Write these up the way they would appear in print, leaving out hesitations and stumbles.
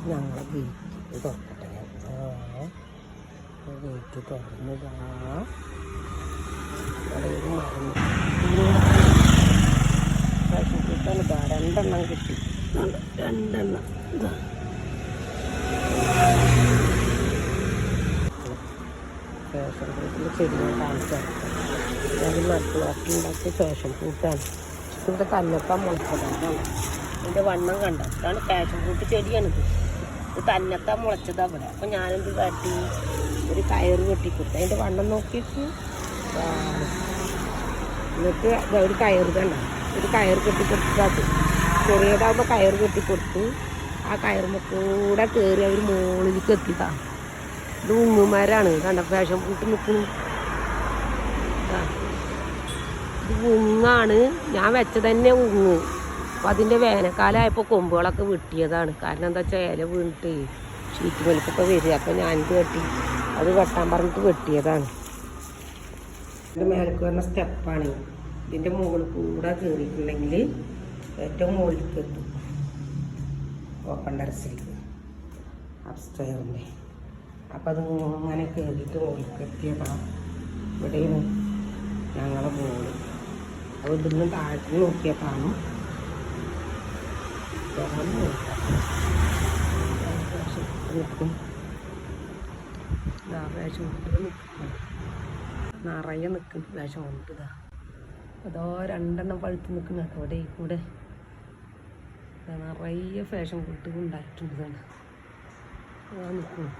ഞങ്ങളെ ഗേറ്റ് തുറക്കട്ടെ. ഗേറ്റ് തുറന്നതാ. കടയിൽ മറന്നു ഫാഷൻ ഫ്രൂട്ടാണ്. ഇതാ 2 എണ്ണം കിട്ടി. 2 എണ്ണം ഇതാ. ഫാഷൻ ഫ്രൂട്ടിൻ്റെ ചെടികൾ കാണിച്ചാൽ അതിൽ നട്ടുണ്ടാക്കിയ ഫാഷൻ ഫ്രൂട്ടാണ്. ഇവിടെ തന്നെത്താൻ മുളച്ചതാണ്. ഇതിൻ്റെ വണ്ണം കണ്ട. ഇതാണ് ഫാഷൻ ഫ്രൂട്ട് ചെടിയാണിത്. ഇത് തന്നെത്താൻ മുളച്ചതാണ് അവിടെ. അപ്പോൾ ഞാനെന്ത് കാട്ടി, ഒരു കയറ് കെട്ടിക്കൊടുത്തു. അതിൻ്റെ വണ്ണം നോക്കിയിട്ട് എന്നിട്ട് ഒരു കയറ് കണ്ട, ഒരു കയറ് കെട്ടിക്കൊടുത്തത്. ചെറിയതാകുമ്പോൾ കയറ് കെട്ടിക്കൊടുത്ത് ആ കയറുമ്പോൾ കൂടെ കയറി അവർ മുകളിലേക്ക് എത്തിയതാണ്. ഇത് ഉങ്ങുമാരാണ് കണ്ട ഫാഷൻ ഫ്രൂട്ട് നിൽക്കുന്നു. ഇത് ഉങ്ങാണ്. ഞാൻ വെച്ചത് തന്നെ ഉങ്ങ്. അപ്പോൾ അതിൻ്റെ വേനൽക്കാലമായപ്പോൾ കൊമ്പുകളൊക്കെ വെട്ടിയതാണ്. കാരണം എന്താ വെച്ചാൽ ഇല വീണിട്ട് ഷീറ്റ് വലിപ്പൊക്കെ വരിക. അപ്പോൾ ഞാനിത് വെട്ടി, അത് വെട്ടാൻ പറഞ്ഞിട്ട് വെട്ടിയതാണ്. ഇതിൻ്റെ മേലേക്ക് വരുന്ന സ്റ്റെപ്പാണ്. ഇതിൻ്റെ മുകളിൽ കൂടെ കയറിയിട്ടുണ്ടെങ്കിൽ ഏറ്റവും മുകളിലേക്ക് എത്തും. ഓപ്പൺ ടെറസിലേക്ക് അപ്സ്റ്റെയറിൻ്റെ. അപ്പം അത് ഇങ്ങനെ കയറിയിട്ട് മുകളിലേക്ക് എത്തിയതാണ്. ഇവിടെയാണ് ഞങ്ങളെ മോള്. അപ്പോൾ ഇതിന്ന് താഴത്ത് നോക്കിയാൽ കാണും. നിൽക്കും വേഷം കൊണ്ടിട്ട് നിൽക്കും. നിറയെ നിൽക്കും വേഷം കൊണ്ട്. ഇതാ അതോ 2 എണ്ണം പഴുത്ത് നിൽക്കുന്ന അവിടെ കൂടെ നിറയെ ഫാഷൻ ഫ്രൂട്ട് ഉണ്ടായിട്ടുണ്ട്. അതാ നിൽക്കുന്നു.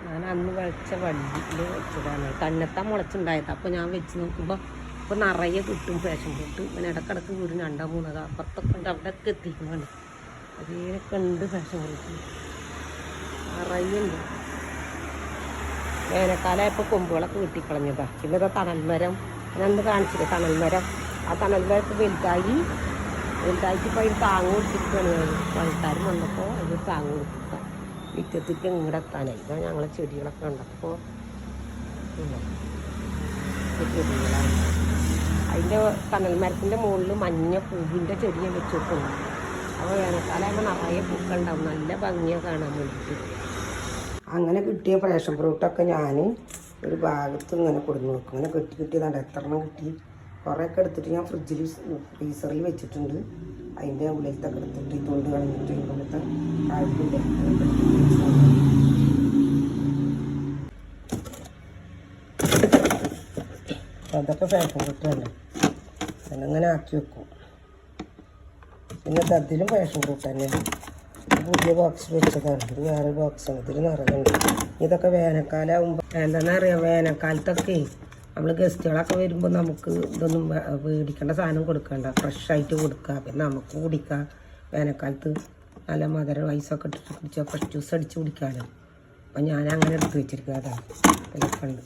ഞാൻ അന്ന് വെച്ച വണ്ടിയിൽ വെച്ചതാണ്. തന്നെത്താൻ മുളച്ചുണ്ടായത്. അപ്പോൾ ഞാൻ വെച്ച് നോക്കുമ്പോൾ ഇപ്പോൾ നിറയെ കിട്ടും ഫാഷൻ ഫ്രൂട്ട്. ഇങ്ങനെ ഇടക്കിടക്ക് വീടും 2 3 അപ്പുറത്തൊക്കെ ഉണ്ട്. അവിടെയൊക്കെ എത്തിക്കുന്നതാണ്. അതിനൊക്കെ ഉണ്ട് ഫാഷൻ ഫ്രൂട്ട് നിറയെ ഉണ്ട്. വേനൽക്കാലമായപ്പോൾ കൊമ്പുകളൊക്കെ വെട്ടിക്കളഞ്ഞതാണ്. പിന്നെ ഇതാ തണൽമരം ഞാനന്ന് കാണിച്ചില്ല. തണൽമരം ആ തണൽമരത്ത് വലുതായിട്ട് ഇപ്പോൾ അതിന് താങ്ങ് കൊടുത്തിട്ടാണ്. ആൾക്കാർ വന്നപ്പോൾ അതിന് താങ്ങ് കൊടുത്തിട്ട് മിറ്റത്തേക്ക് ഇങ്ങോട്ട് എത്താനായി. ഇതാണ് ഞങ്ങളെ ചെടികളൊക്കെ ഉണ്ടപ്പോൾ ചെടികളാണ്. അതിൻ്റെ തണൽമരത്തിൻ്റെ മുകളിൽ മഞ്ഞ പൂവിൻ്റെ ചെടി ഞാൻ വെച്ച് കൊടുക്കുന്നു. അപ്പോൾ വേനൽക്കാലമാകുമ്പോൾ നിറയെ പൂക്കളുണ്ടാവും. നല്ല ഭംഗിയാണ് കാണാൻ വേണ്ടിയിട്ട്. അങ്ങനെ കിട്ടിയ ഫാഷൻ ഫ്രൂട്ടൊക്കെ ഞാൻ ഒരു ഭാഗത്ത് ഇങ്ങനെ കൊടുന്ന് വെക്കും. ഇങ്ങനെ കിട്ടിയതാണ്. എത്ര എണ്ണം കിട്ടി. കുറേയൊക്കെ എടുത്തിട്ട് ഞാൻ ഫ്രീസറിൽ വെച്ചിട്ടുണ്ട്. അതിൻ്റെ ഉള്ളിലത്തൊക്കെ എടുത്തിട്ട് തൊണ്ട് കളഞ്ഞിട്ട് ഇങ്ങനത്തെ കാഴ്ച അതൊക്കെ ഫാഷൻ ഫ്രൂട്ട് തന്നെ. അതിനങ്ങനെ ആക്കി വെക്കും. പിന്നെ അതിലും ഫാഷൻ ഫ്രൂട്ട് തന്നെയാണ്. പുതിയ ബോക്സ് വെച്ചതാണ്. ഇത് വേറെ ബോക്സാണ്. ഇതിൽ നിറയുണ്ട്. ഇതൊക്കെ വേനൽക്കാലമാകുമ്പോൾ എന്താണെന്ന് അറിയാം. വേനൽക്കാലത്തൊക്കെ നമ്മൾ ഗസ്റ്റുകളൊക്കെ വരുമ്പോൾ നമുക്ക് ഇതൊന്നും മേടിക്കേണ്ട സാധനം കൊടുക്കണ്ട. ഫ്രഷായിട്ട് കൊടുക്കുക. പിന്നെ നമുക്ക് കുടിക്കാം. വേനൽക്കാലത്ത് നല്ല മധുര ഐസൊക്കെ ഇട്ടിട്ട് കുടിച്ചാൽ ഫ്രഷ് ജ്യൂസ് അടിച്ച് കുടിക്കാമല്ലോ. അപ്പം ഞാൻ അങ്ങനെ എടുത്ത് വെച്ചിരിക്കുക. അതാണ് ഇതൊക്കെ ഉണ്ട്.